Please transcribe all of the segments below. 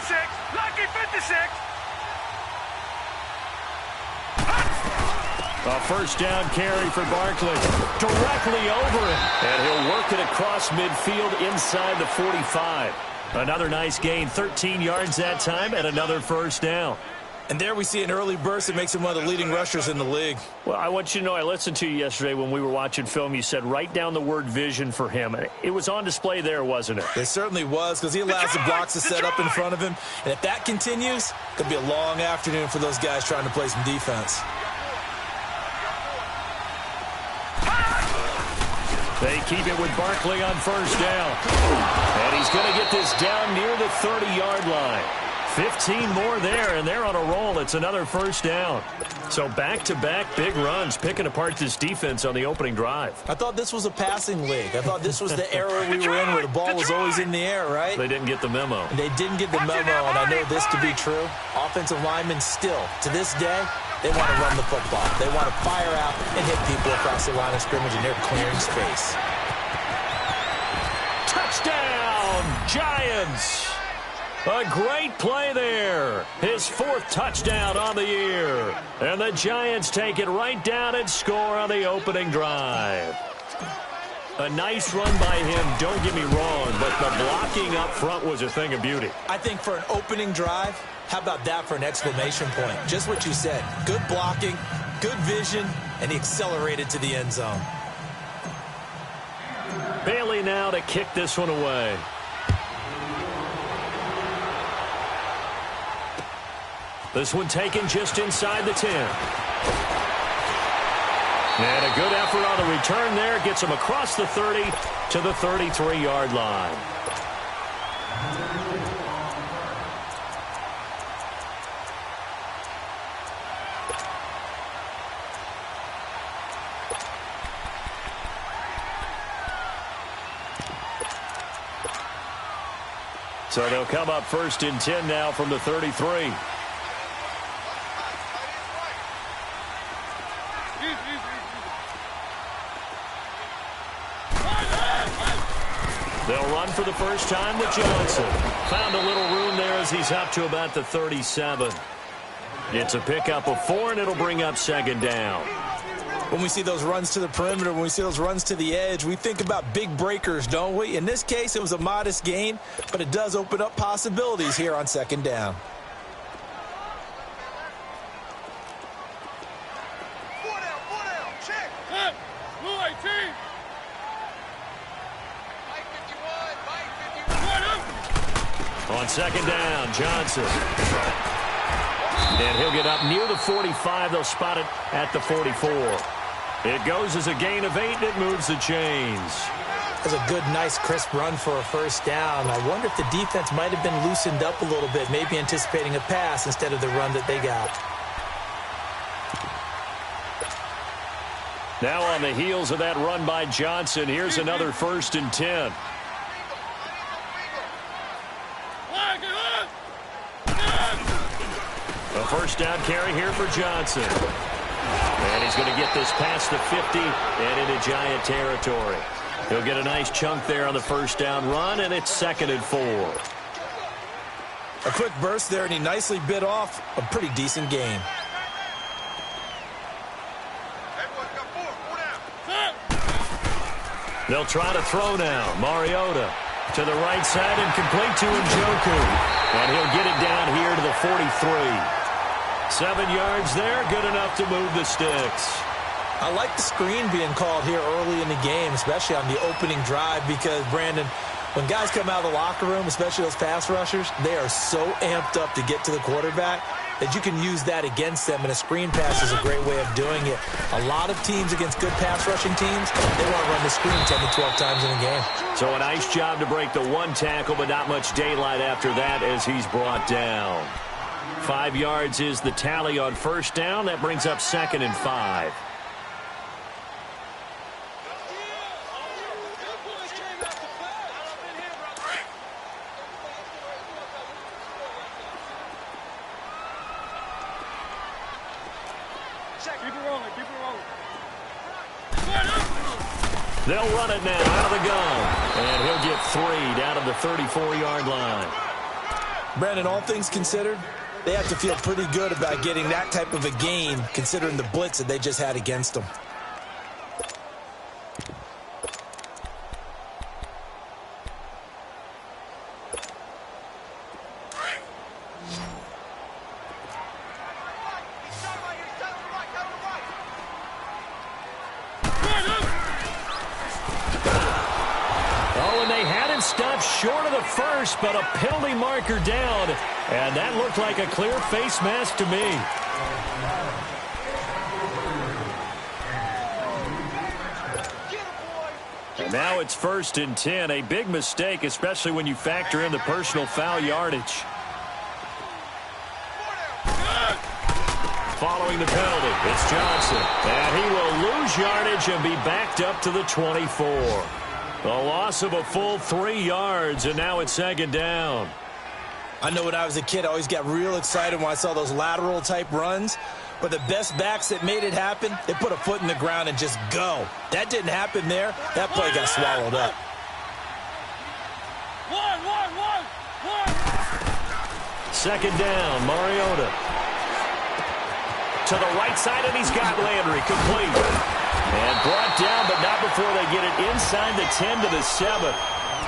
56. Lucky 56. A first down carry for Barkley. Directly over him. And he'll work it across midfield inside the 45. Another nice gain, 13 yards that time, and another first down. And there we see an early burst that makes him one of the leading rushers in the league. Well, I want you to know, I listened to you yesterday when we were watching film. You said write down the word vision for him. It was on display there, wasn't it? It certainly was, because he allows the blocks to set up in front of him. And if that continues, it could be a long afternoon for those guys trying to play some defense. They keep it with Barkley on first down. And he's going to get this down near the 30-yard line. 15 more there, and they're on a roll. It's another first down. So back-to-back big runs, picking apart this defense on the opening drive. I thought this was a passing league. I thought this was the era we were in where the ball was always in the air, right? They didn't get the memo. And they didn't get the memo, and I know this to be true. Offensive linemen still, to this day, they want to run the football. They want to fire out and hit people across the line of scrimmage, and they're clearing space. Touchdown, Giants! A great play there. His fourth touchdown on the year. And the Giants take it right down and score on the opening drive. A nice run by him, don't get me wrong, but the blocking up front was a thing of beauty. I think for an opening drive, how about that for an exclamation point? Just what you said. Good blocking, good vision, and he accelerated to the end zone. Bailey now to kick this one away. This one taken just inside the 10. And a good effort on the return there. Gets him across the 30 to the 33-yard line. So they'll come up first and 10 now from the 33. They'll run for the first time with Johnson. Found a little room there as he's up to about the 37. It's a pickup of 4, and it'll bring up second down. When we see those runs to the perimeter, when we see those runs to the edge, we think about big breakers, don't we? In this case, it was a modest gain, but it does open up possibilities here on second down. On second down, Johnson. And he'll get up near the 45. They'll spot it at the 44. It goes as a gain of 8, and it moves the chains. That's a good, nice, crisp run for a first down. I wonder if the defense might have been loosened up a little bit, maybe anticipating a pass instead of the run that they got. Now on the heels of that run by Johnson, here's another first and 10. A first down carry here for Johnson. And he's going to get this past the 50 and into Giant territory. He'll get a nice chunk there on the first down run, and it's second and 4. A quick burst there, and he nicely bit off a pretty decent gain. They'll try to throw now. Mariota to the right side and complete to Njoku. And he'll get it down here to the 43. 7 yards there, good enough to move the sticks. I like the screen being called here early in the game, especially on the opening drive, because, Brandon, when guys come out of the locker room, especially those pass rushers, they are so amped up to get to the quarterback that you can use that against them, and a screen pass is a great way of doing it. A lot of teams against good pass rushing teams, they want to run the screen 10 to 12 times in a game. So a nice job to break the one tackle, but not much daylight after that as he's brought down. 5 yards is the tally on first down. That brings up second and 5. They'll run it now out of the gun. And he'll get 3 down to the 34-yard line. Brandon, all things considered, they have to feel pretty good about getting that type of a gain, considering the blitz that they just had against them. Stopped short of the first, but a penalty marker down, and that looked like a clear face mask to me. And now it's 1st and 10, a big mistake, especially when you factor in the personal foul yardage. Following the penalty, it's Johnson, and he will lose yardage and be backed up to the 24. A loss of a full 3 yards, and now it's 2nd down. I know when I was a kid, I always got real excited when I saw those lateral-type runs. But the best backs that made it happen, they put a foot in the ground and just go. That didn't happen there. That play got swallowed up. Second down, Mariota. To the right side, and he's got Landry complete. And brought down, but not before they get it inside the 10 to the 7.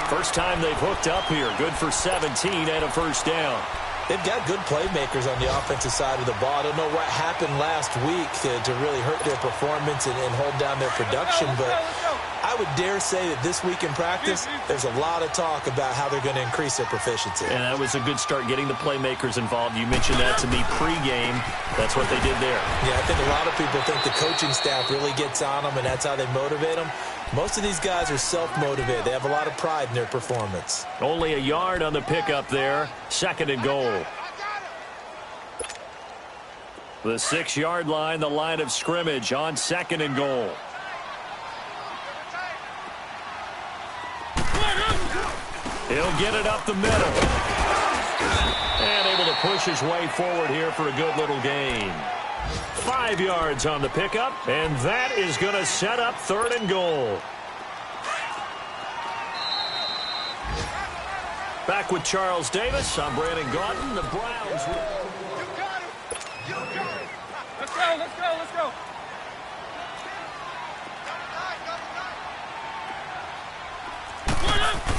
First time they've hooked up here. Good for 17 and a 1st down. They've got good playmakers on the offensive side of the ball. I don't know what happened last week to really hurt their performance and hold down their production, but I would dare say that this week in practice, there's a lot of talk about how they're going to increase their proficiency. And that was a good start, getting the playmakers involved. You mentioned that to me pregame. That's what they did there. Yeah, I think a lot of people think the coaching staff really gets on them, and that's how they motivate them. Most of these guys are self-motivated. They have a lot of pride in their performance. Only a yard on the pickup there. 2nd and goal. The 6-yard line, the line of scrimmage on 2nd and goal. He'll get it up the middle. And able to push his way forward here for a good little gain. 5 yards on the pickup, and that is going to set up 3rd and goal. Back with Charles Davis. I'm Brandon Gaudin. The Browns. You got him. You got him. Let's go, let's go, let's go.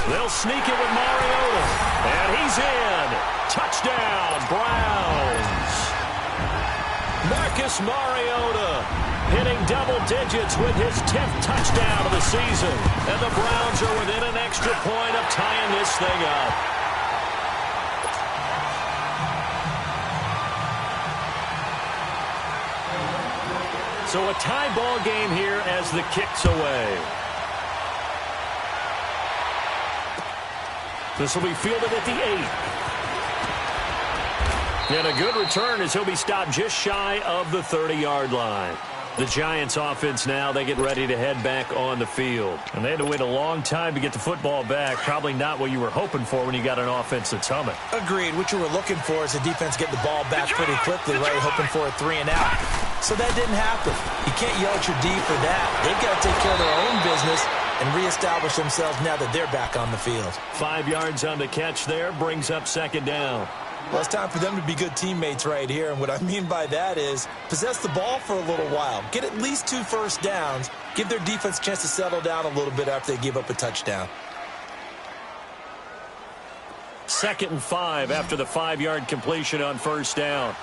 They'll sneak it with Mariota. And he's in. Touchdown, Browns. Marcus Mariota hitting double digits with his 10th touchdown of the season. And the Browns are within an extra point of tying this thing up. So a tie ball game here as the kick's away. This will be fielded at the 8. And a good return as he'll be stopped just shy of the 30-yard line. The Giants offense now, they get ready to head back on the field. And they had to wait a long time to get the football back. Probably not what you were hoping for when you got an offense that's humming. Agreed. What you were looking for is the defense get the ball back pretty quickly, right? Hoping for a 3 and out. So that didn't happen. You can't yell at your D for that. They've got to take care of their own business and reestablish themselves now that they're back on the field. 5 yards on the catch there, brings up 2nd down. Well, it's time for them to be good teammates right here, and what I mean by that is possess the ball for a little while. Get at least 2 first downs. Give their defense a chance to settle down a little bit after they give up a touchdown. 2nd and 5 after the 5-yard completion on 1st down.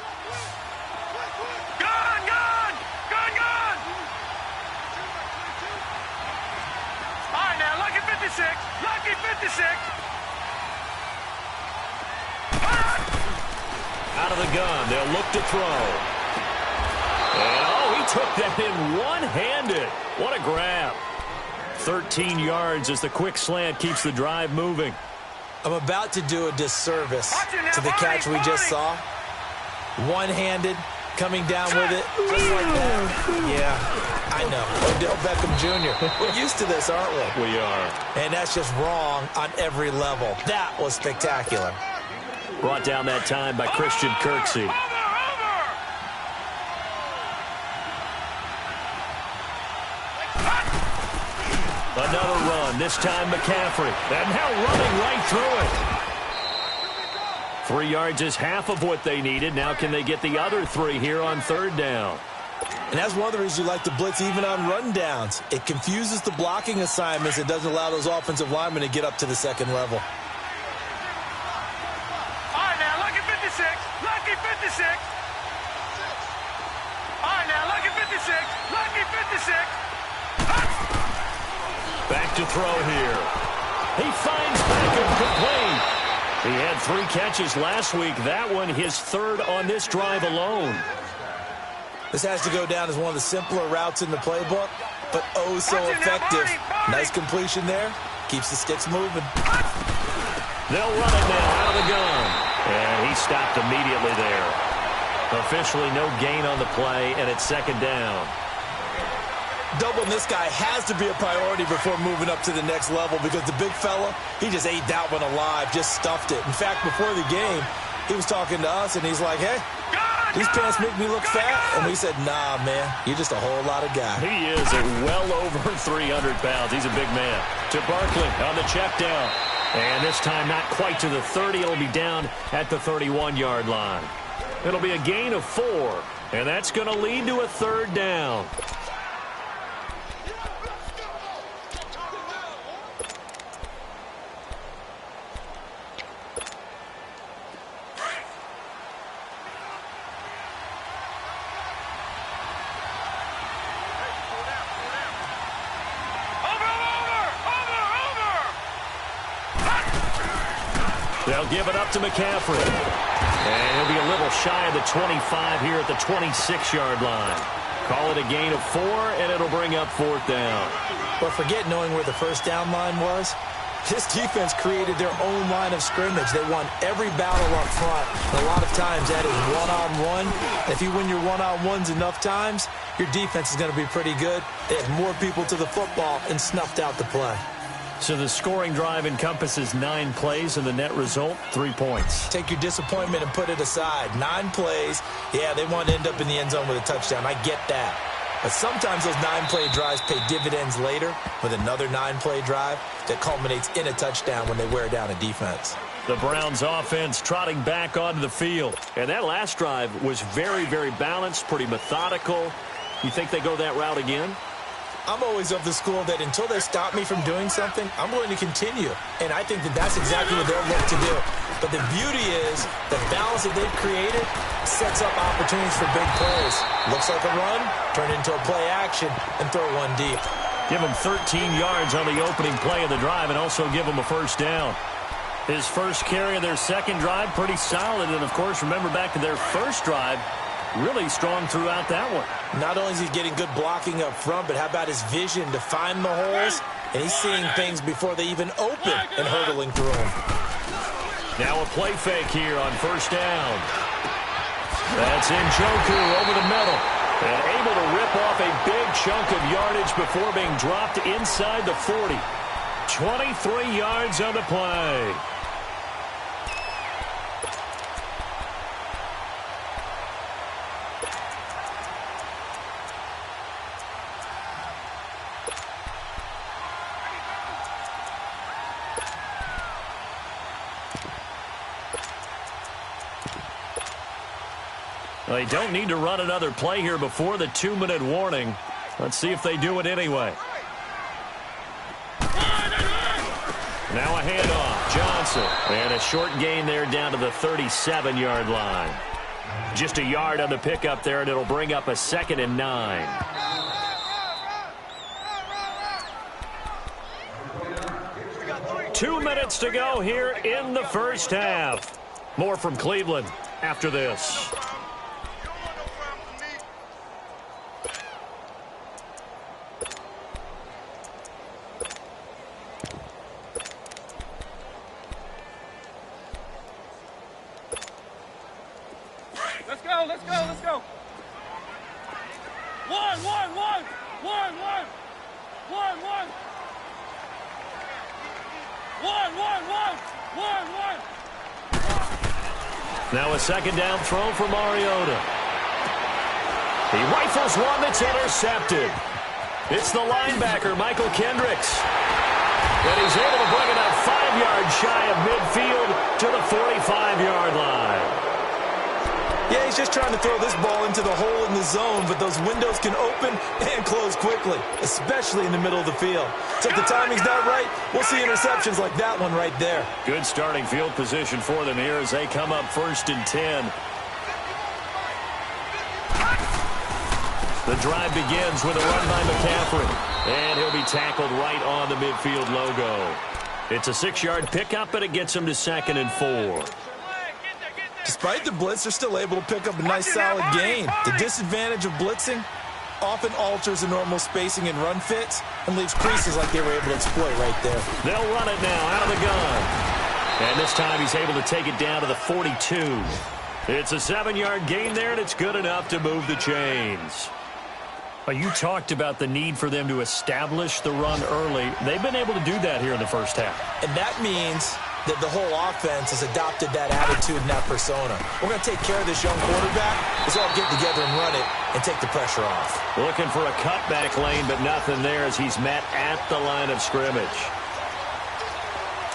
Lucky 56. Out of the gun, they'll look to throw. And, oh, he took that in one-handed. What a grab. 13 yards as the quick slant keeps the drive moving. I'm about to do a disservice to the catch we just saw. One-handed, coming down with it, just like that. Yeah, I know. Odell Beckham Jr. We're used to this, aren't we? We are. And that's just wrong on every level. That was spectacular. Brought down that time by Christian Kirksey. Another run, this time McCaffrey. And now running right through it. 3 yards is half of what they needed. Now can they get the other 3 here on 3rd down? And that's one of the reasons you like to blitz even on rundowns. It confuses the blocking assignments. It doesn't allow those offensive linemen to get up to the second level. All right, now, lucky 56. Lucky 56. All right, now, lucky 56. Lucky 56. Back to throw here. He finds Beckham complete. He had 3 catches last week. That one his 3rd on this drive alone. This has to go down as one of the simpler routes in the playbook, but oh so effective. Nice completion there. Keeps the sticks moving. They'll run it now out of the gun. And he stopped immediately there. Officially no gain on the play, and it's 2nd down. Doubling this guy has to be a priority before moving up to the next level because the big fella, he just ate that one alive, just stuffed it. In fact, before the game, he was talking to us, and he's like, hey, these pants make me look fat. And we said, nah, man, you're just a whole lot of guy. He is at well over 300 pounds. He's a big man. To Barkley on the check down. And this time not quite to the 30. It'll be down at the 31-yard line. It'll be a gain of 4. And that's going to lead to a 3rd down. They'll give it up to McCaffrey. And he'll be a little shy of the 25 here at the 26-yard line. Call it a gain of 4, and it'll bring up 4th down. But forget knowing where the first down line was. This defense created their own line of scrimmage. They won every battle up front. And a lot of times that is one-on-one. If you win your one-on-ones enough times, your defense is going to be pretty good. They had more people to the football and snuffed out the play. So the scoring drive encompasses 9 plays, and the net result, 3 points. Take your disappointment and put it aside. 9 plays. Yeah, they want to end up in the end zone with a touchdown. I get that. But sometimes those 9-play drives pay dividends later with another 9-play drive that culminates in a touchdown when they wear down a defense. The Browns offense trotting back onto the field. And that last drive was very, very balanced, pretty methodical. You think they go that route again? I'm always of the school that until they stop me from doing something, I'm going to continue. And I think that that's exactly what they'll look to do. But the beauty is the balance that they've created sets up opportunities for big plays. Looks like a run, turn into a play action, and throw one deep. Give them 13 yards on the opening play of the drive and also give them a 1st down. His first carry of their 2nd drive, pretty solid. And, of course, remember back to their first drive, really strong throughout that one. Not only is he getting good blocking up front, but how about his vision to find the holes? And he's seeing things before they even open and hurdling through them. Now a play fake here on 1st down. That's Njoku over the middle. And able to rip off a big chunk of yardage before being dropped inside the 40. 23 yards on the play. They don't need to run another play here before the 2-minute warning. Let's see if they do it anyway. Now a handoff. Johnson. And a short gain there down to the 37-yard line. Just a yard on the pickup there, and it'll bring up a 2nd and 9. Two minutes to go here in the first half. More from Cleveland after this. Let's go. 1, 1, 1. 1, 1. 1, 1. 1, 1, 1. 1, 1. Now a 2nd down throw for Mariota. He rifles one that's intercepted. It's the linebacker, Michael Kendricks. And he's able to bring it up 5 yards shy of midfield to the 45-yard he's just trying to throw this ball into the hole in the zone, but those windows can open and close quickly, especially in the middle of the field. So if the timing's not right, we'll see interceptions like that one right there. Good starting field position for them here as they come up 1st and 10. The drive begins with a run by McCaffrey, and he'll be tackled right on the midfield logo. It's a 6-yard pickup, and it gets him to 2nd and 4. Despite the blitz, they're still able to pick up a nice solid gain. The disadvantage of blitzing often alters the normal spacing and run fits and leaves creases like they were able to exploit right there. They'll run it now out of the gun. And this time he's able to take it down to the 42. It's a 7-yard gain there, and it's good enough to move the chains. You talked about the need for them to establish the run early. They've been able to do that here in the first half. And that means that the whole offense has adopted that attitude and that persona. We're going to take care of this young quarterback. Let's all get together and run it and take the pressure off. Looking for a cutback lane, but nothing there as he's met at the line of scrimmage.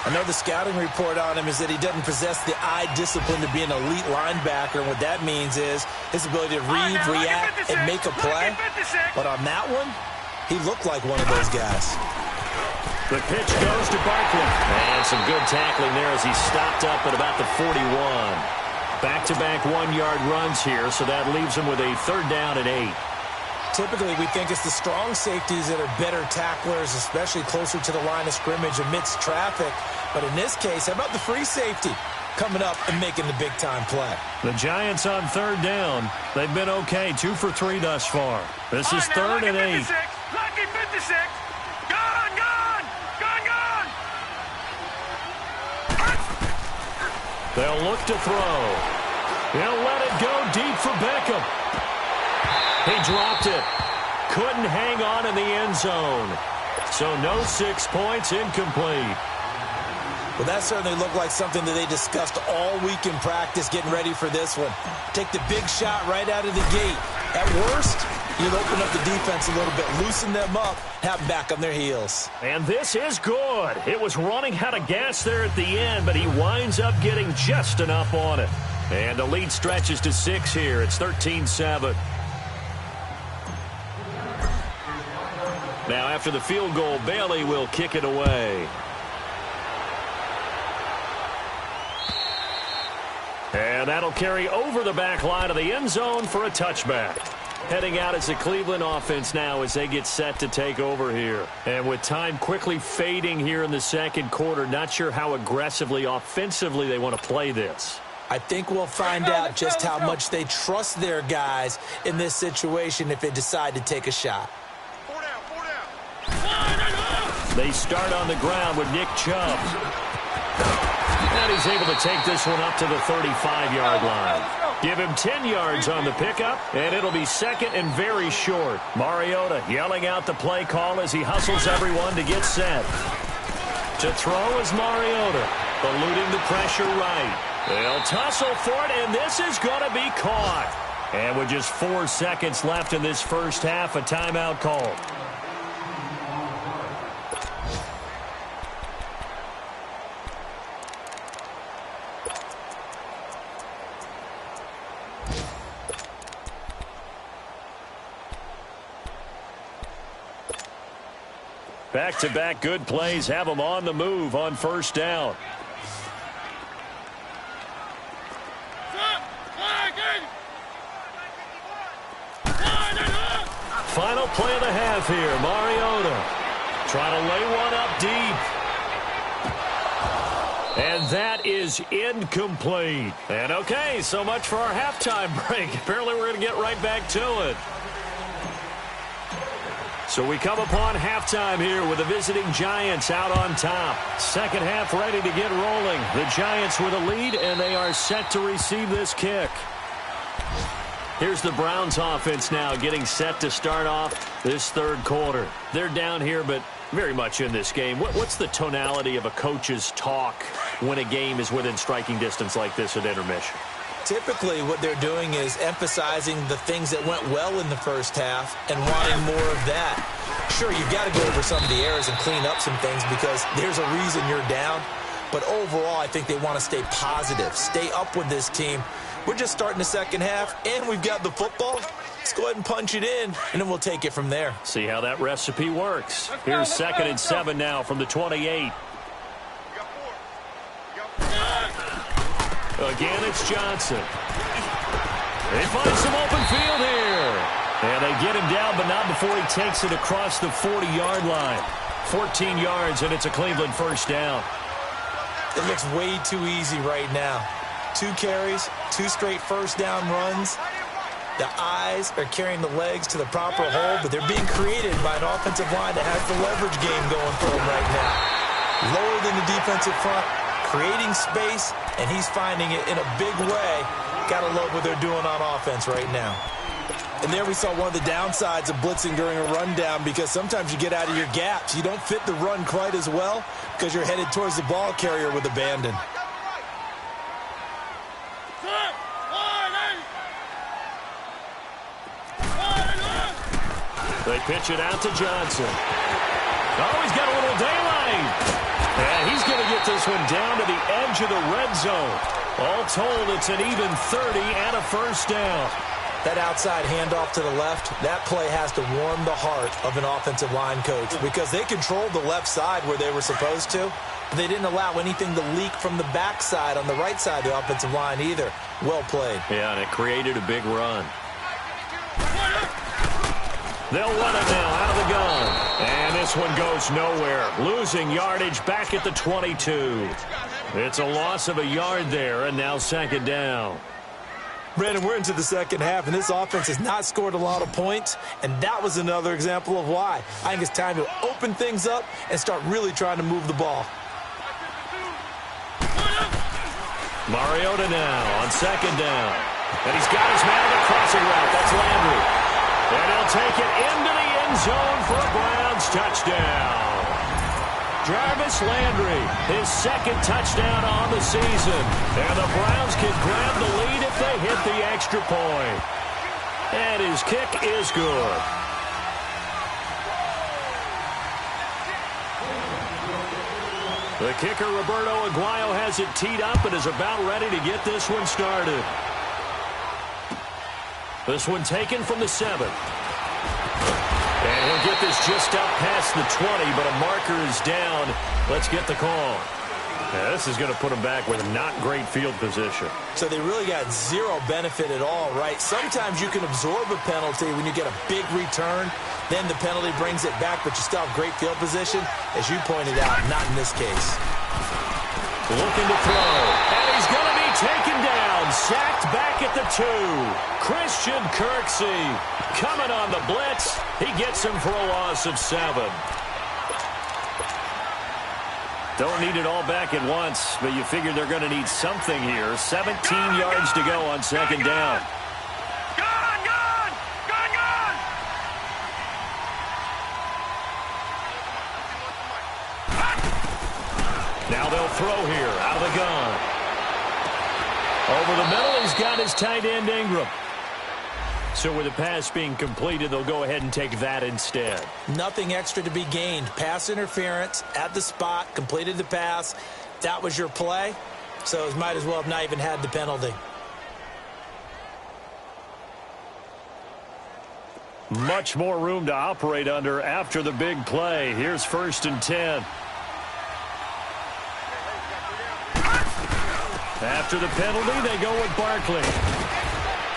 I know the scouting report on him is that he doesn't possess the eye discipline to be an elite linebacker. And what that means is his ability to read, react, and make a play. But on that one, he looked like one of those guys. The pitch goes to Barkley. And some good tackling there as he stopped up at about the 41. Back-to-back 1-yard runs here, so that leaves him with a 3rd down and 8. Typically, we think it's the strong safeties that are better tacklers, especially closer to the line of scrimmage amidst traffic. But in this case, how about the free safety coming up and making the big-time play? The Giants on 3rd down. They've been okay, 2 for 3 thus far. This is 3rd and 8. Lucky 56. Gone, gone, gone, gone. They'll look to throw. He'll let it go deep for Beckham. He dropped it. Couldn't hang on in the end zone. So no 6 points, incomplete. Well, that certainly looked like something that they discussed all week in practice getting ready for this one. Take the big shot right out of the gate. At worst, you'll open up the defense a little bit, loosen them up, have them back on their heels. And this is good. It was running out of gas there at the end, but he winds up getting just enough on it. And the lead stretches to 6 here. It's 13-7. Now, after the field goal, Bailey will kick it away. And that'll carry over the back line of the end zone for a touchback. Heading out as the Cleveland offense now as they get set to take over here. And with time quickly fading here in the 2nd quarter, not sure how aggressively, offensively they want to play this. I think we'll find out just how much they trust their guys in this situation if they decide to take a shot. They start on the ground with Nick Chubb. And he's able to take this one up to the 35-yard line. Give him 10 yards on the pickup, and it'll be 2nd and very short. Mariota yelling out the play call as he hustles everyone to get set. To throw is Mariota, eluding the pressure right. They'll tussle for it, and this is going to be caught. And with just 4 seconds left in this first half, a timeout called. Back-to-back good plays have them on the move on 1st down. Final play of the half here. Mariota trying to lay one up deep. And that is incomplete. And okay, so much for our halftime break. Apparently we're going to get right back to it. So we come upon halftime here with the visiting Giants out on top. 2nd half ready to get rolling. The Giants with a lead, and they are set to receive this kick. Here's the Browns offense now getting set to start off this 3rd quarter. They're down here, but very much in this game. What's the tonality of a coach's talk when a game is within striking distance like this at intermission? Typically, what they're doing is emphasizing the things that went well in the first half and wanting more of that. Sure, you've got to go over some of the errors and clean up some things because there's a reason you're down. But overall, I think they want to stay positive, stay up with this team, We're just starting the second half, and we've got the football. Let's go ahead and punch it in, and then we'll take it from there. See how that recipe works. Here's 2nd and 7 now from the 28. Again, it's Johnson. They find some open field here. And they get him down, but not before he takes it across the 40-yard line. 14 yards, and it's a Cleveland first down. It looks way too easy right now. 2 carries, 2 straight first down runs. The eyes are carrying the legs to the proper hole, but they're being created by an offensive line that has the leverage game going for them right now. Lower than the defensive front, creating space, and he's finding it in a big way. Gotta love what they're doing on offense right now. And there we saw one of the downsides of blitzing during a rundown, because sometimes you get out of your gaps. You don't fit the run quite as well because you're headed towards the ball carrier with abandon. They pitch it out to Johnson. Oh, he's got a little daylight. And he's going to get this one down to the edge of the red zone. All told, it's an even 30 and a first down. That outside handoff to the left, that play has to warm the heart of an offensive line coach, because they controlled the left side where they were supposed to, but they didn't allow anything to leak from the backside on the right side of the offensive line either. Well played. Yeah, and it created a big run. They'll run it now out of the gun. And this one goes nowhere. Losing yardage back at the 22. It's a loss of a yard there, and now 2nd down. Brandon, we're into the second half, and this offense has not scored a lot of points, and that was another example of why. I think it's time to open things up and start really trying to move the ball. Mariota now on 2nd down. And he's got his man on the crossing route. That's Landry. And he'll take it into the end zone for a Browns touchdown. Jarvis Landry, his 2nd touchdown on the season. And the Browns can grab the lead if they hit the extra point. And his kick is good. The kicker, Roberto Aguayo, has it teed up and is about ready to get this one started. This one taken from the 7. And he'll get this just up past the 20, but a marker is down. Let's get the call. Yeah, this is going to put them back with not great field position. So they really got zero benefit at all, right? Sometimes you can absorb a penalty when you get a big return. Then the penalty brings it back, but you still have great field position. As you pointed out, not in this case. Looking to throw. And he's going to be taken down. Sacked back at the 2. Christian Kirksey coming on the blitz. He gets him for a loss of 7. Don't need it all back at once, but you figure they're going to need something here. 17 yards to go on 2nd down. Now they'll throw here out of the gun. Over the middle, he's got his tight end Ingram. So with the pass being completed, they'll go ahead and take that instead. Nothing extra to be gained. Pass interference at the spot, completed the pass. That was your play, so it might as well have not even had the penalty. Much more room to operate under after the big play. Here's 1st and 10. After the penalty, they go with Barkley.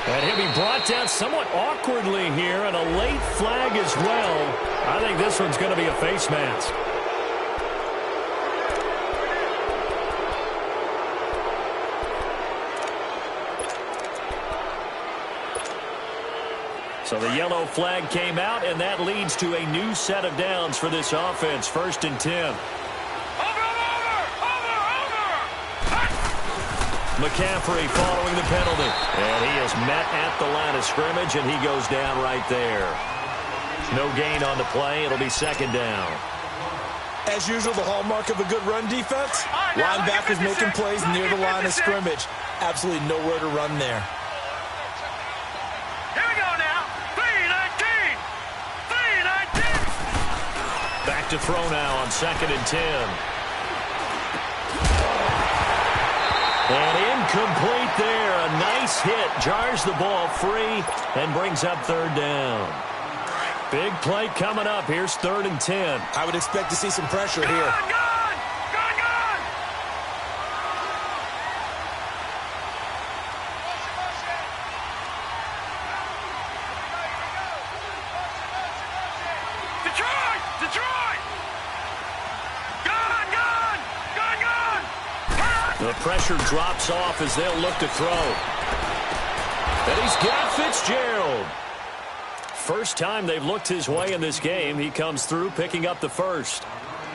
And he'll be brought down somewhat awkwardly here, and a late flag as well. I think this one's going to be a face mask. So the yellow flag came out, and that leads to a new set of downs for this offense. 1st and 10. McCaffrey following the penalty. And he is met at the line of scrimmage, and he goes down right there. No gain on the play. It'll be 2nd down. As usual, the hallmark of a good run defense, linebackers making plays near the line of scrimmage. Absolutely nowhere to run there. Here we go now. 3-19. 3-19. Back to throw now on 2nd and 10. And incomplete there. A nice base hit jars the ball free and brings up third down. Big play coming up. Here's 3rd and 10. I would expect to see some pressure here. Gone! Detroit! Gone! The pressure drops off as they'll look to throw. And he's got Fitzgerald. First time they've looked his way in this game. He comes through picking up the first.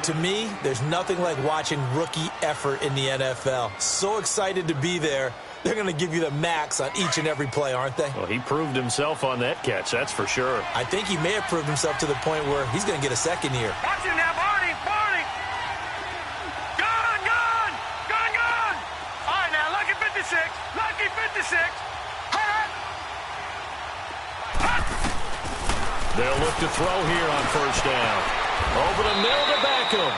To me, there's nothing like watching rookie effort in the NFL. So excited to be there. They're going to give you the max on each and every play, aren't they? Well, he proved himself on that catch, that's for sure. I think he may have proved himself to the point where he's going to get a second here. Watch him now, Barney! Gone! All right, now, lucky 56! They'll look to throw here on first down. Over the middle to Beckham.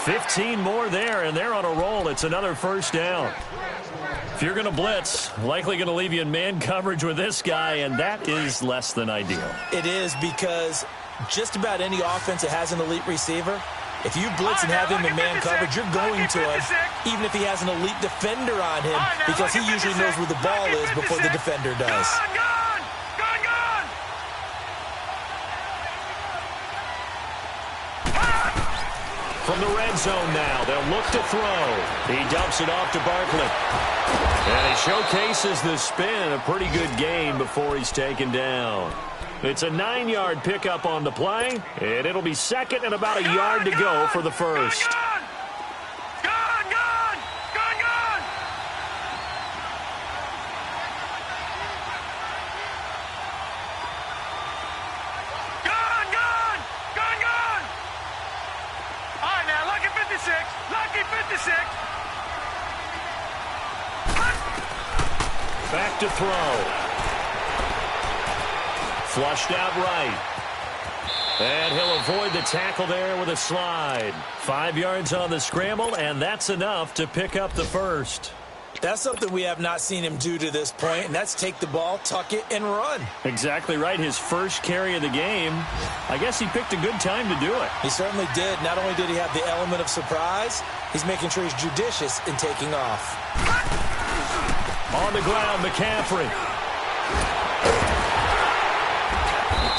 15 more there, and they're on a roll. It's another first down. If you're going to blitz, likely going to leave you in man coverage with this guy, and that is less than ideal. It is, because just about any offense that has an elite receiver, if you blitz and have him in man coverage, you're going to him, even if he has an elite defender on him, because he usually knows where the ball is before the defender does. Gone! From the red zone now, they'll look to throw. He dumps it off to Barkley. And he showcases the spin. A pretty good gain before he's taken down. It's a 9-yard pickup on the play, and it'll be second and about a yard to go for the first. Lucky 56! Back to throw. Flushed out right. And he'll avoid the tackle there with a slide. 5 yards on the scramble, and that's enough to pick up the first. That's something we have not seen him do to this point, and that's take the ball, tuck it, and run. Exactly right. His first carry of the game. I guess he picked a good time to do it. He certainly did. Not only did he have the element of surprise, he's making sure he's judicious in taking off. On the ground, McCaffrey.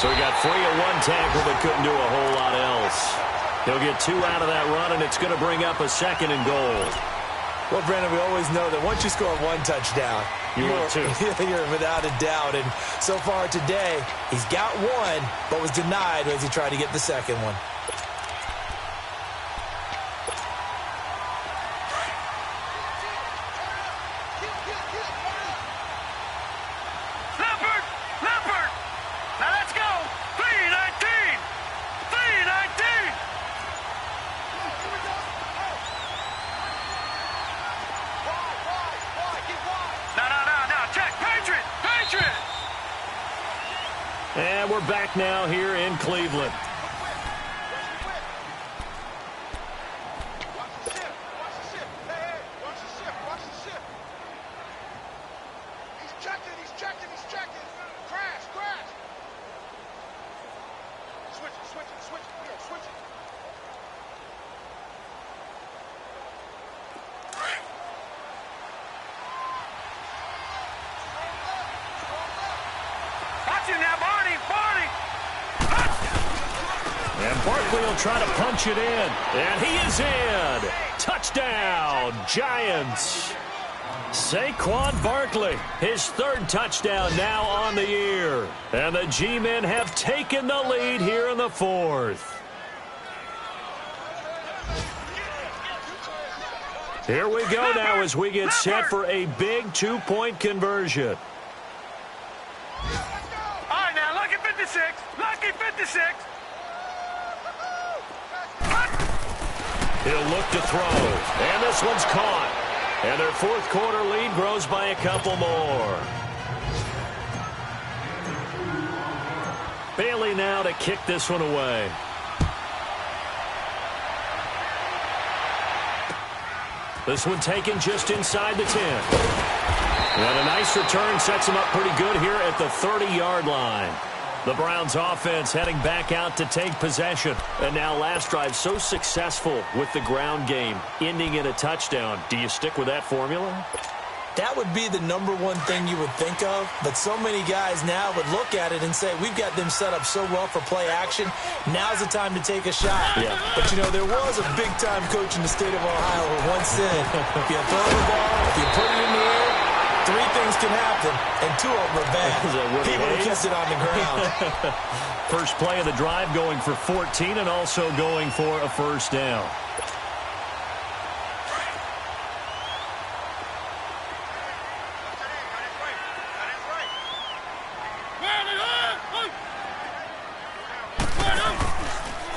So he got free at one tackle, but couldn't do a whole lot else. He'll get 2 out of that run, and it's going to bring up a 2nd and goal. Well, Brandon, we always know that once you score 1 touchdown, you're without a doubt. And so far today, he's got 1, but was denied as he tried to get the second one. Leopard! Now let's go! 319! 319! No, check! Patriot! And we're back now here in Cleveland. And Barkley will try to punch it in. And he is in. Touchdown, Giants. Saquon Barkley, his 3rd touchdown now on the year. And the G-men have taken the lead here in the 4th. Here we go now as we get set for a big 2-point conversion. All right, now, lucky 56! Lucky 56! He'll look to throw. And this one's caught. And their 4th quarter lead grows by a couple more. Bailey now to kick this one away. This one taken just inside the 10. And a nice return sets him up pretty good here at the 30-yard line. The Browns offense heading back out to take possession. And now last drive so successful with the ground game, ending in a touchdown. Do you stick with that formula? That would be the number one thing you would think of, but so many guys now would look at it and say, we've got them set up so well for play action, now's the time to take a shot. Yeah. But, you know, there was a big-time coach in the state of Ohio who once said, if you throw the ball, if you put it in the air, three things can happen, and two of them are bad. He would have kept it on the ground. First play of the drive going for 14 and also going for a first down.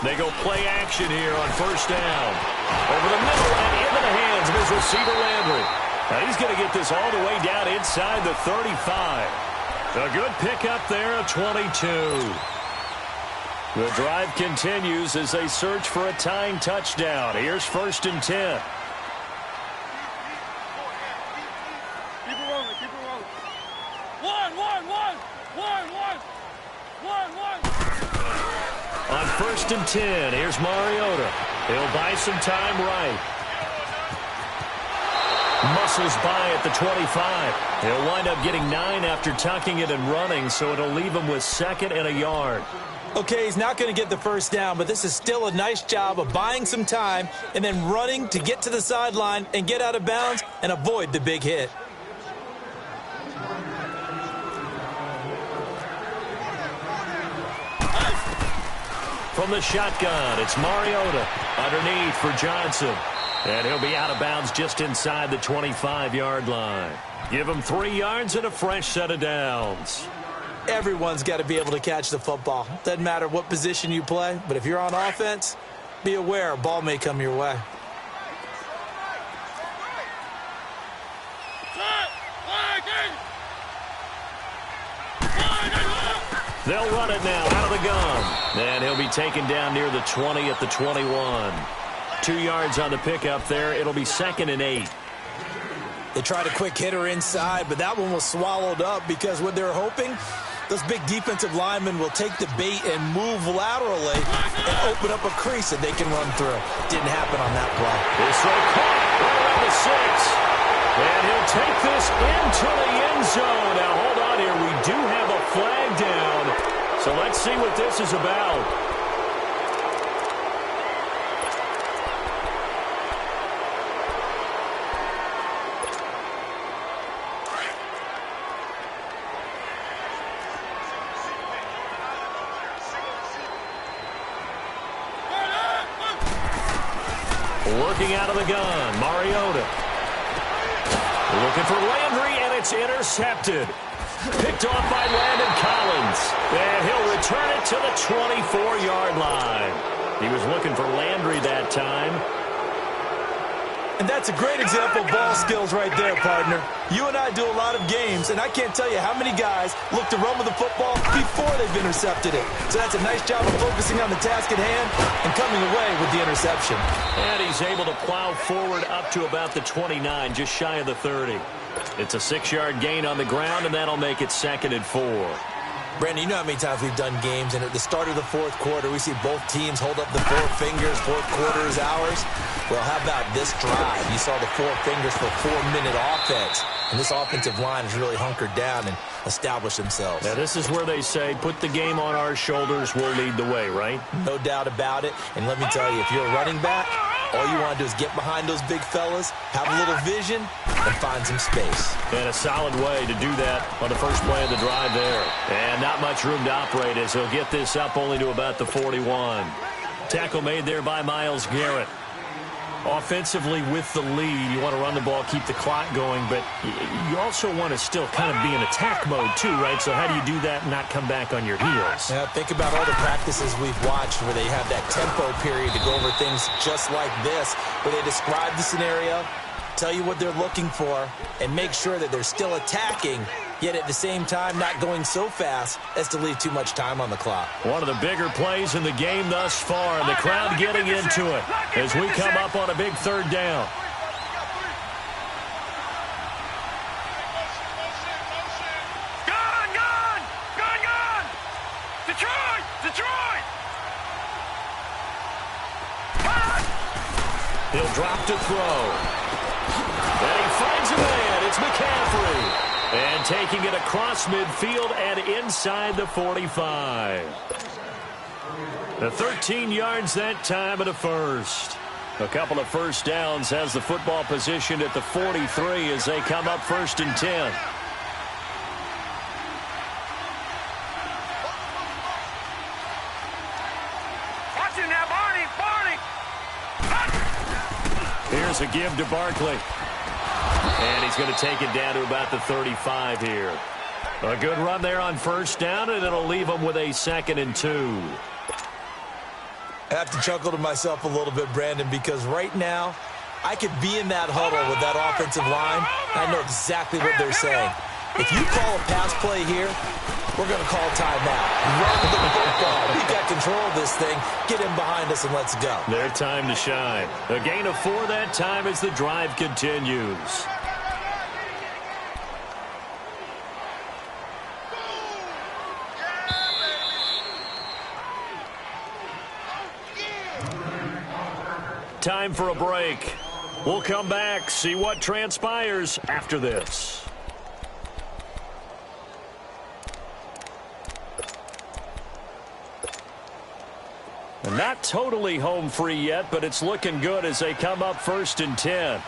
They go play action here on first down. Over the middle and into the hands of his receiver, Landry. Now he's going to get this all the way down inside the 35. A good pickup there at 22. The drive continues as they search for a tying touchdown. Here's first and 10. Keep it rolling, keep it rolling. One. On first and 10, here's Mariota. He'll buy some time right. Muscles by at the 25. He'll wind up getting 9 after tucking it and running, so it'll leave him with second and a yard. Okay, he's not going to get the first down, but this is still a nice job of buying some time and then running to get to the sideline and get out of bounds and avoid the big hit. From the shotgun, it's Mariota underneath for Johnson. And he'll be out of bounds just inside the 25-yard line. Give him 3 yards and a fresh set of downs. Everyone's got to be able to catch the football. Doesn't matter what position you play, but if you're on offense, be aware a ball may come your way. They'll run it now out of the gun. And he'll be taken down near the 20 at the 21. 2 yards on the pickup there. It'll be second and 8. They tried a quick hitter inside, but that one was swallowed up because what they're hoping, those big defensive linemen will take the bait and move laterally and open up a crease that they can run through. Didn't happen on that play. This throw caught right around the 6. And he'll take this into the end zone. Now, hold on here. We do have a flag down. So let's see what this is about. Working out of the gun, Mariota. Looking for Landry, and it's intercepted. Picked off by Landon Collins. And he'll return it to the 24-yard line. He was looking for Landry that time. And that's a great example of ball skills right there, partner. You and I do a lot of games, and I can't tell you how many guys look to run with the football before they've intercepted it. So that's a nice job of focusing on the task at hand and coming away with the interception. And he's able to plow forward up to about the 29, just shy of the 30. It's a 6-yard gain on the ground, and that'll make it second and 4. Brandon, you know how many times we've done games, and at the start of the fourth quarter, we see both teams hold up the 4 fingers, fourth quarter is ours. Well, how about this drive? You saw the 4 fingers for 4-minute offense, and this offensive line has really hunkered down and established themselves. Now, this is where they say, put the game on our shoulders, we'll lead the way, right? No doubt about it, and let me tell you, if you're a running back, all you want to do is get behind those big fellas, have a little vision, and find some space. And a solid way to do that on the first play of the drive there. And not much room to operate as he'll get this up only to about the 41. Tackle made there by Myles Garrett. Offensively with the lead, you want to run the ball, keep the clock going, but you also want to still kind of be in attack mode too, right? So how do you do that and not come back on your heels? Yeah, think about all the practices we've watched where they have that tempo period to go over things just like this, where they describe the scenario, tell you what they're looking for, and make sure that they're still attacking, yet at the same time not going so fast as to leave too much time on the clock. One of the bigger plays in the game thus far, and the crowd getting into it as we come up on a big third down. He'll drop to throw. And he finds a man. It's McCaffrey. And taking it across midfield and inside the 45. The 13 yards that time of the first. A couple of first downs, has the football positioned at the 43 as they come up 1st and 10. Watch it now, Barney! Here's a give to Barkley. And he's going to take it down to about the 35 here. A good run there on 1st down, and it'll leave him with a 2nd and 2. I have to chuckle to myself a little bit, Brandon, because right now I could be in that huddle with that offensive line. I know exactly what they're saying. If you call a pass play here, we're going to call timeout. Run the football. We've got control of this thing. Get him behind us and let's go. Their time to shine. A gain of 4 that time as the drive continues. Time for a break. We'll come back, see what transpires after this. And not totally home free yet, but it's looking good as they come up 1st and 10.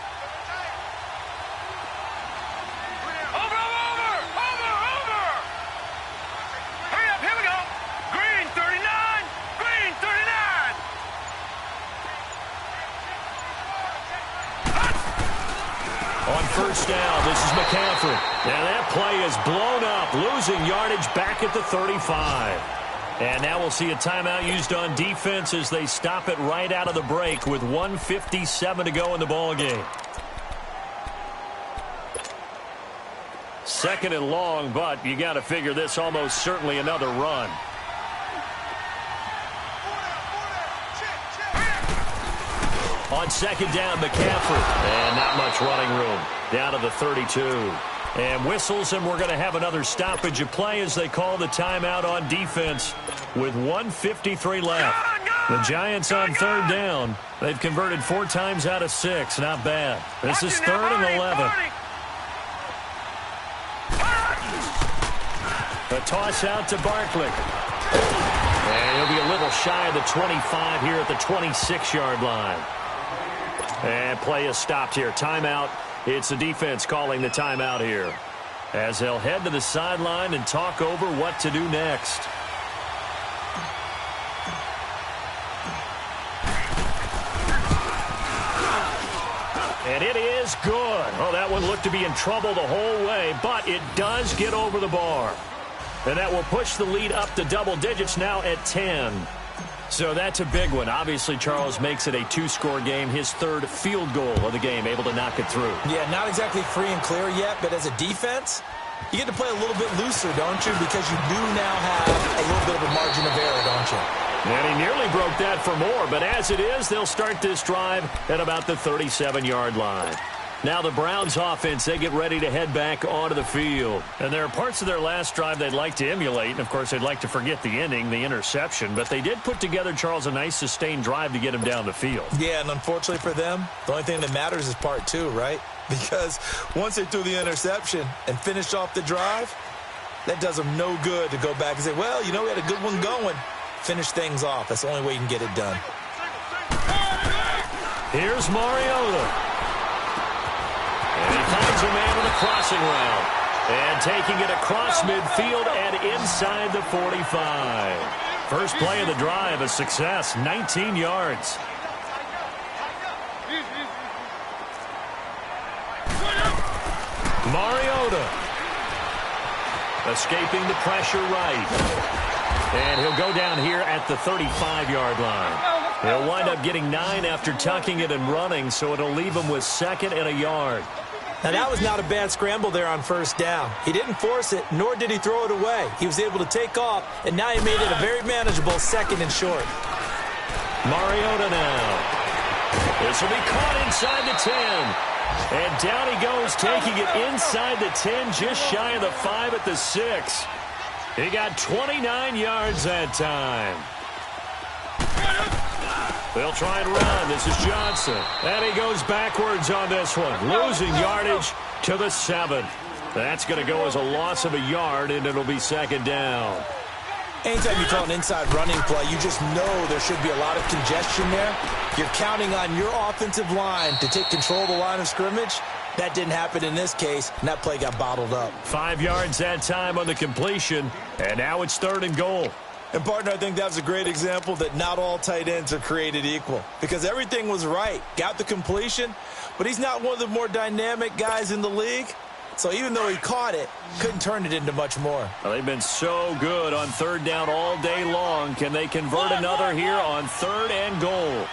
Hurry up, here we go. Green 39, Green 39. On 1st down, this is McCaffrey. Now that play is blown up, losing yardage back at the 35. And now we'll see a timeout used on defense as they stop it right out of the break with 1:57 to go in the ballgame. 2nd and long, but you got to figure this almost certainly another run. On 2nd down, McCaffrey. And not much running room. Down to the 32. And whistles, and we're going to have another stoppage of play as they call the timeout on defense with 1:53 left. The Giants on 3rd down. They've converted 4 times out of 6. Not bad. This is 3rd and 11. A toss out to Barkley. And he'll be a little shy of the 25 here at the 26-yard line. And play is stopped here. Timeout. It's the defense calling the timeout here as they'll head to the sideline and talk over what to do next. And it is good. Oh, that one looked to be in trouble the whole way, but it does get over the bar. And that will push the lead up to double digits now at 10. So that's a big one. Obviously, Charles makes it a 2-score game. His 3rd field goal of the game, able to knock it through. Yeah, not exactly free and clear yet, but as a defense, you get to play a little bit looser, don't you? Because you do now have a little bit of a margin of error, don't you? And he nearly broke that for more, but as it is, they'll start this drive at about the 37-yard line. Now the Browns offense, they get ready to head back onto the field. And there are parts of their last drive they'd like to emulate. And, of course, they'd like to forget the ending, the interception. But they did put together, Charles, a nice sustained drive to get him down the field. Yeah, and unfortunately for them, the only thing that matters is part 2, right? Because once they threw the interception and finished off the drive, that does them no good to go back and say, well, you know, we had a good one going. Finish things off. That's the only way you can get it done. Here's Mariota. And he finds a man with a crossing route. And taking it across midfield and inside the 45. First play of the drive, a success, 19 yards. Mariota. Escaping the pressure right. And he'll go down here at the 35-yard line. He'll wind up getting 9 after tucking it and running, so it'll leave him with 2nd and a yard. Now, that was not a bad scramble there on 1st down. He didn't force it, nor did he throw it away. He was able to take off, and now he made it a very manageable 2nd and short. Mariota now. This will be caught inside the 10. And down he goes, taking it inside the 10, just shy of the 5 at the 6. He got 29 yards that time. They'll try and run. This is Johnson. And he goes backwards on this one, losing yardage to the 7. That's going to go as a loss of a yard, and it'll be second down. Anytime you call an inside running play, you just know there should be a lot of congestion there. You're counting on your offensive line to take control of the line of scrimmage. That didn't happen in this case, and that play got bottled up. 5 yards that time on the completion, and now it's 3rd and goal. And, partner, I think that was a great example that not all tight ends are created equal, because everything was right. Got the completion, but he's not one of the more dynamic guys in the league. So even though he caught it, couldn't turn it into much more. Well, they've been so good on 3rd down all day long. Can they convert another here on 3rd and goal?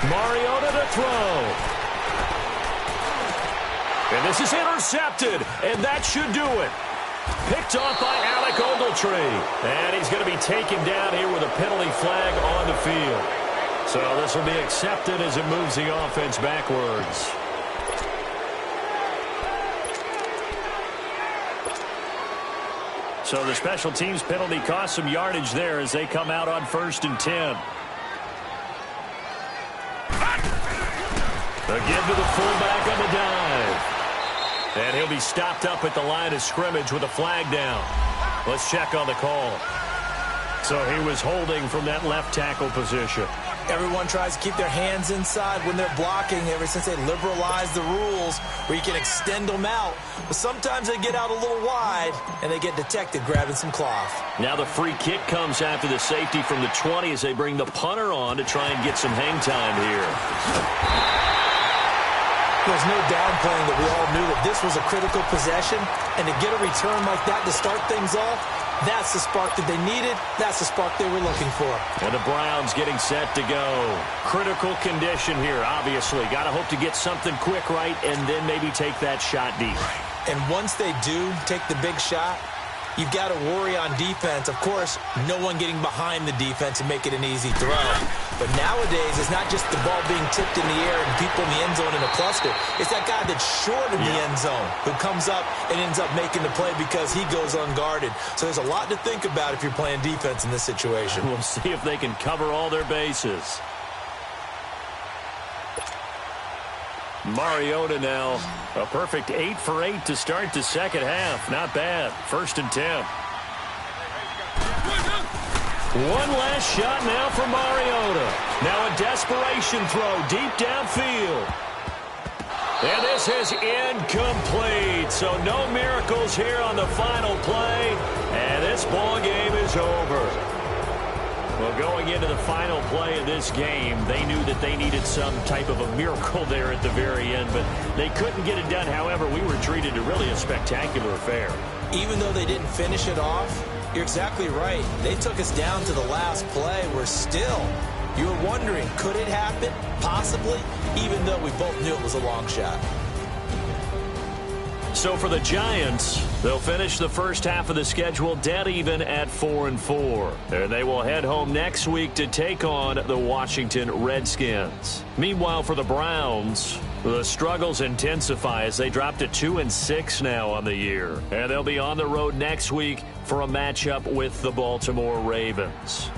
Mariota to throw. And this is intercepted, and that should do it. Picked off by Alec Ogletree. And he's going to be taken down here with a penalty flag on the field. So this will be accepted as it moves the offense backwards. So the special teams penalty cost some yardage there as they come out on 1st and 10. Again to the fullback on the dive. And he'll be stopped up at the line of scrimmage with a flag down. Let's check on the call. So he was holding from that left tackle position. Everyone tries to keep their hands inside when they're blocking ever since they liberalized the rules where you can extend them out. But sometimes they get out a little wide, and they get detected grabbing some cloth. Now the free kick comes after the safety from the 20 as they bring the punter on to try and get some hang time here. There's no downplaying that we all knew that this was a critical possession, and to get a return like that to start things off, that's the spark that they needed. That's the spark they were looking for. And the Browns getting set to go. Critical condition here, obviously. Got to hope to get something quick right and then maybe take that shot deep. And once they do take the big shot, you've got to worry on defense. Of course, no one getting behind the defense and make it an easy throw. But nowadays, it's not just the ball being tipped in the air and people in the end zone in a cluster. It's that guy that's short of the end zone who comes up and ends up making the play because he goes unguarded. So there's a lot to think about if you're playing defense in this situation. We'll see if they can cover all their bases. Mariota now, a perfect 8 for 8 to start the second half. Not bad. 1st and 10. One last shot now for Mariota. Now a desperation throw deep downfield. And this is incomplete. So no miracles here on the final play. And this ball game is over. Well, going into the final play of this game, they knew that they needed some type of a miracle there at the very end, but they couldn't get it done. However, we were treated to really a spectacular affair. Even though they didn't finish it off, you're exactly right. They took us down to the last play. We're still, you were wondering, could it happen? Possibly, even though we both knew it was a long shot. So for the Giants, they'll finish the first half of the schedule dead even at 4-4. And they will head home next week to take on the Washington Redskins. Meanwhile, for the Browns, the struggles intensify as they drop to 2-6 now on the year. And they'll be on the road next week for a matchup with the Baltimore Ravens.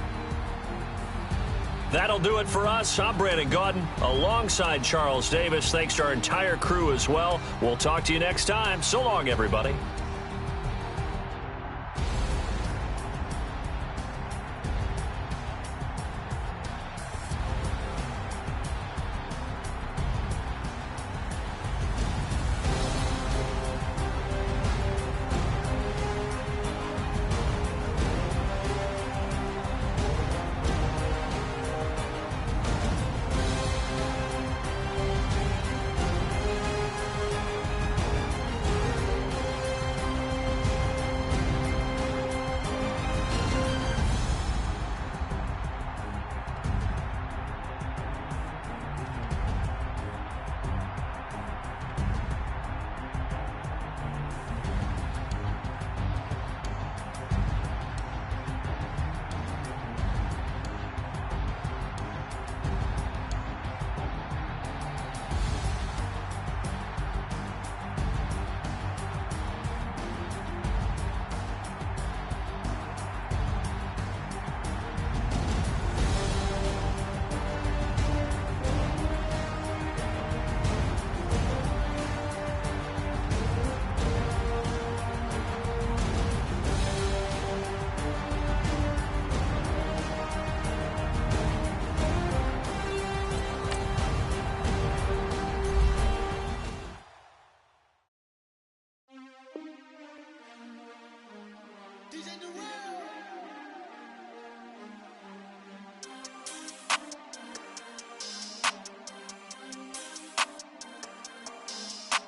That'll do it for us. I'm Brandon Gaudin alongside Charles Davis. Thanks to our entire crew as well. We'll talk to you next time. So long, everybody.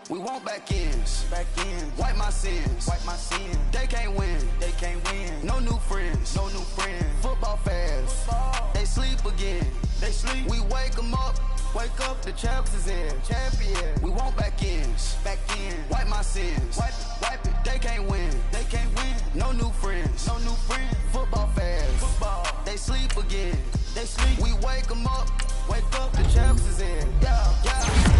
We want back ends. Wipe my sins. They can't win. No new friends. Football fans. They sleep again. We wake them up. Wake up, the champs is in. We want back ends. Wipe my sins. Wipe it. They can't win. No new friends. Football fans. They sleep again. We wake them up. Wake up, the champs is in. Yeah.